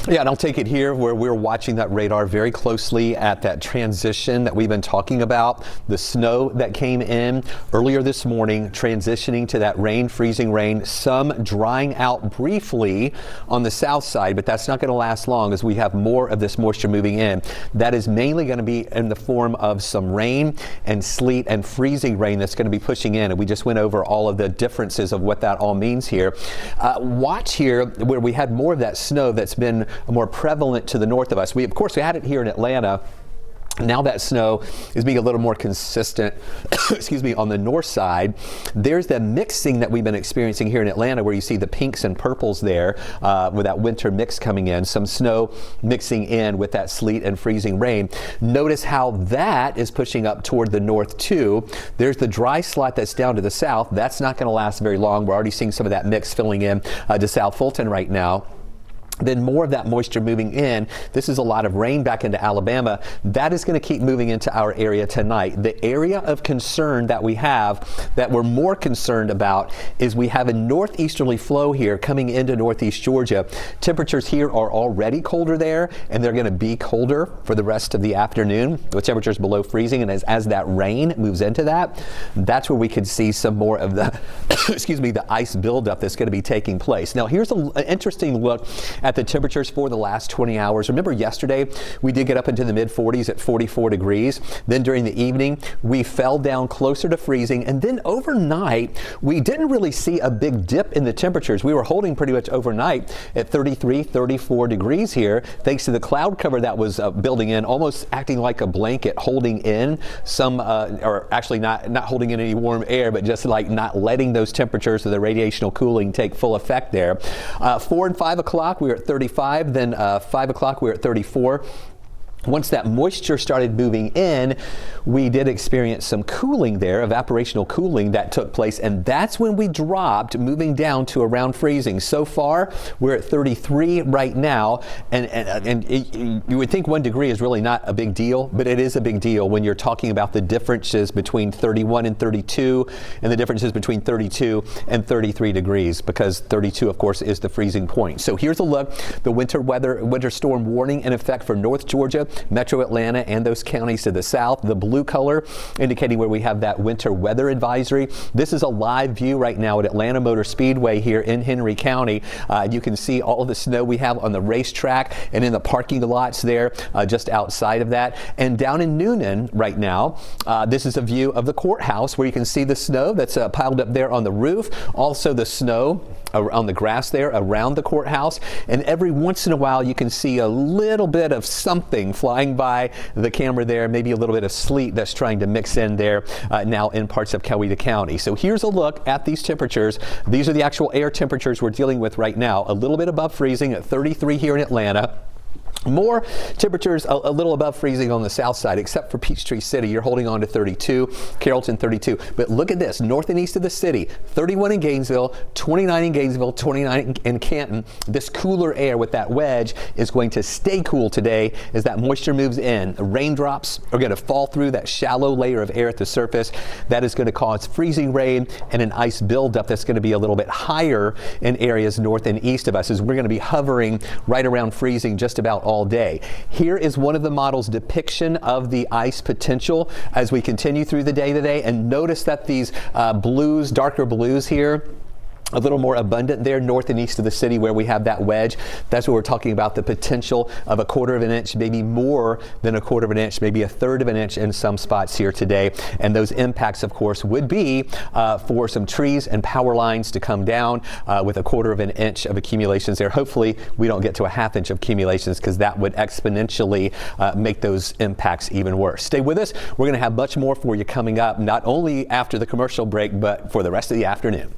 Yeah, and I'll take it here where we're watching that radar very closely at that transition that we've been talking about. The snow that came in earlier this morning, transitioning to that rain, freezing rain, some drying out briefly on the south side, but that's not going to last long as we have more of this moisture moving in. That is mainly going to be in the form of some rain and sleet and freezing rain that's going to be pushing in. And we just went over all of the differences of what that all means here. Watch here where we had more of that snow that's been more prevalent to the north of us. Of course, we had it here in Atlanta. Now that snow is being a little more consistent, excuse me, on the north side. There's the mixing that we've been experiencing here in Atlanta where you see the pinks and purples there with that winter mix coming in, some snow mixing in with that sleet and freezing rain. Notice how that is pushing up toward the north too. There's the dry slot that's down to the south. That's not going to last very long. We're already seeing some of that mix filling in to South Fulton right now. Then more of that moisture moving in. This is a lot of rain back into Alabama. That is going to keep moving into our area tonight. The area of concern that we have, that we're more concerned about, is we have a northeasterly flow here coming into northeast Georgia. Temperatures here are already colder there, and they're going to be colder for the rest of the afternoon with temperatures below freezing. And as that rain moves into that, that's where we could see some more of the excuse me, the ice buildup that's going to be taking place. Now here's an interesting look at the temperatures for the last 20 hours. Remember yesterday we did get up into the mid 40s at 44 degrees. Then during the evening we fell down closer to freezing, and then overnight we didn't really see a big dip in the temperatures. We were holding pretty much overnight at 33, 34 degrees here, thanks to the cloud cover that was building in, almost acting like a blanket, holding in some or actually not holding in any warm air, but just like not letting those temperatures of the radiational cooling take full effect there. 4 and 5 o'clock we were at 35, then 5 o'clock we were at 34. Once that moisture started moving in, we did experience some cooling there, evaporational cooling that took place, and that's when we dropped, moving down to around freezing. So far, we're at 33 right now, and you would think 1 degree is really not a big deal, but it is a big deal when you're talking about the differences between 31 and 32, and the differences between 32 and 33 degrees, because 32, of course, is the freezing point. So here's a look, the winter storm warning in effect for North Georgia, Metro Atlanta, and those counties to the south. The blue color indicating where we have that winter weather advisory. This is a live view right now at Atlanta Motor Speedway here in Henry County. You can see all of the snow we have on the racetrack and in the parking lots there just outside of that. And down in Noonan right now, this is a view of the courthouse where you can see the snow that's piled up there on the roof. Also the snow on the grass there around the courthouse. And every once in a while you can see a little bit of something flying by the camera there, maybe a little bit of sleet that's trying to mix in there now in parts of Coweta County. So here's a look at these temperatures. These are the actual air temperatures we're dealing with right now. A little bit above freezing at 33 here in Atlanta. More temperatures a little above freezing on the south side, except for Peachtree City. You're holding on to 32, Carrollton 32. But look at this, north and east of the city, 31 in Gainesville, 29 in Gainesville, 29 in Canton. This cooler air with that wedge is going to stay cool today as that moisture moves in. The raindrops are going to fall through that shallow layer of air at the surface. That is going to cause freezing rain and an ice buildup that's going to be a little bit higher in areas north and east of us, as we're going to be hovering right around freezing just about all day. Here is one of the model's depiction of the ice potential as we continue through the day today, and notice that these blues, darker blues here, a little more abundant there north and east of the city where we have that wedge. That's what we're talking about, the potential of a 1/4 of an inch, maybe more than a 1/4 of an inch, maybe a 1/3 of an inch in some spots here today. And those impacts, of course, would be for some trees and power lines to come down with a 1/4 of an inch of accumulations there. Hopefully we don't get to a 1/2 inch of accumulations, because that would exponentially make those impacts even worse. Stay with us. We're going to have much more for you coming up, not only after the commercial break, but for the rest of the afternoon.